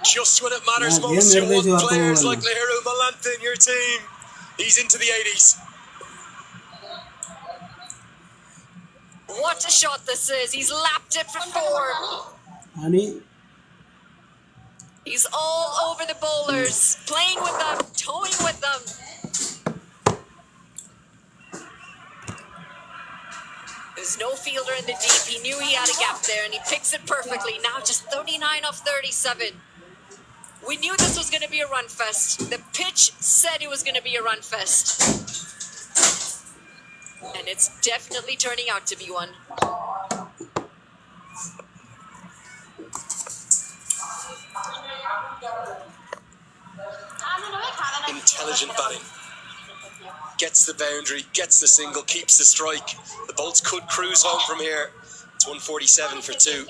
Just when it matters most, you want players like Leheru Malanta in your team. He's into the 80s. What a shot this is. He's lapped it for 4. He's all over the bowlers, playing with them, towing with them. There's no fielder in the deep. He knew he had a gap there, and he picks it perfectly. Now just 39 off 37. We knew this was going to be a run fest. The pitch said it was going to be a run fest. And it's definitely turning out to be one. Intelligent batting. Gets the boundary, gets the single, keeps the strike. The Bolts could cruise home from here. It's 147 for 2.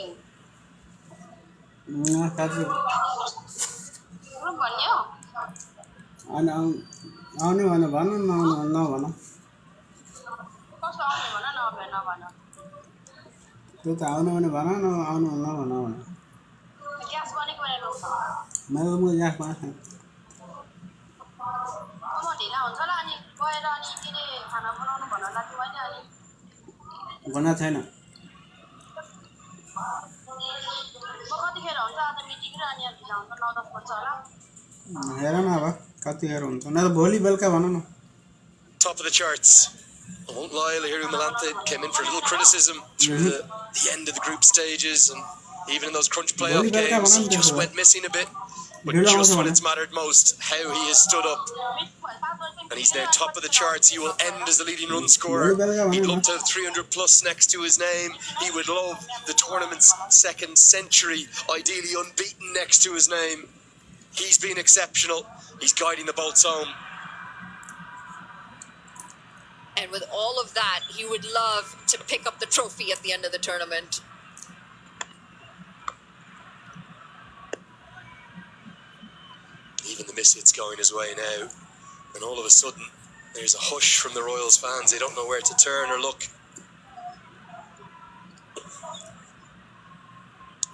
Top of the charts. I won't lie, Leheru Malanta came in for a little criticism through the end of the group stages, and even in those crunch playoff games, he just went missing a bit. But just when it's mattered most, how he has stood up. And he's now top of the charts. He will end as the leading run scorer. He'd love to have 300 plus next to his name. He would love the tournament's second century, ideally unbeaten next to his name. He's been exceptional. He's guiding the Bolts home. And with all of that, he would love to pick up the trophy at the end of the tournament. Even the miss hit's going his way now. And all of a sudden, there's a hush from the Royals fans. They don't know where to turn or look.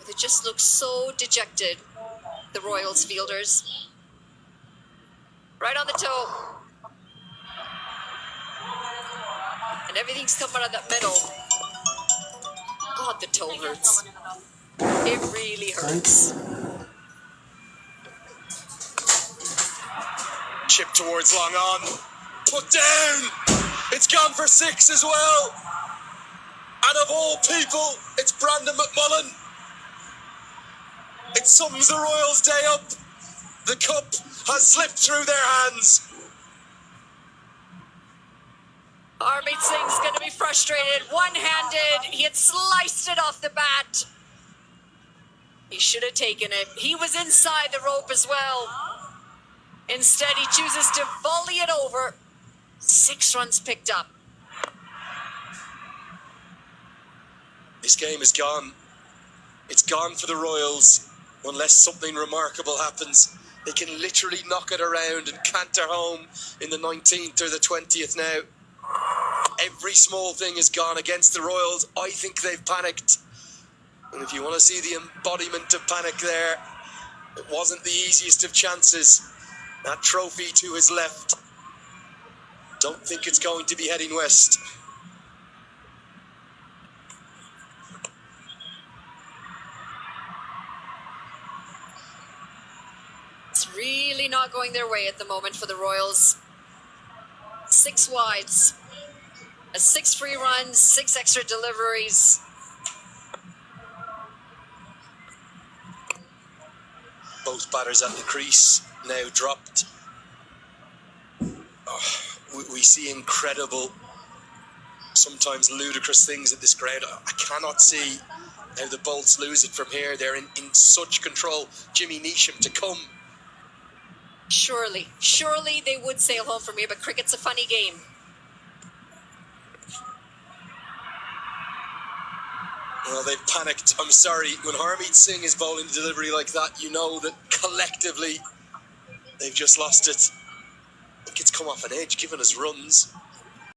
They just look so dejected, the Royals fielders. Right on the toe. And everything's coming out of that middle. God, the toe hurts. It really hurts. Chip towards long on. Put down! It's gone for 6 as well. And of all people, it's Brandon McMullen. It sums the Royals' day up. The cup has slipped through their hands. Harmeet Singh's going to be frustrated. One-handed. He had sliced it off the bat. He should have taken it. He was inside the rope as well. Instead, he chooses to volley it over. 6 runs picked up. This game is gone. It's gone for the Royals. Unless something remarkable happens. They can literally knock it around and canter home in the 19th or the 20th now. Every small thing is gone against the Royals. I think they've panicked. And if you want to see the embodiment of panic there, it wasn't the easiest of chances. That trophy to his left. Don't think it's going to be heading west. It's really not going their way at the moment for the Royals. 6 wides. 6 free runs, 6 extra deliveries. Both batters at the crease, now dropped. Oh, we see incredible, sometimes ludicrous things at this ground. I cannot see how the Bolts lose it from here. They're in such control. Jimmy Neesham to come. Surely they would sail home from here, but cricket's a funny game. Well, they've panicked. I'm sorry. When Harmeet Singh is bowling the delivery like that, you know that collectively they've just lost it. I think it's come off an edge, giving us runs.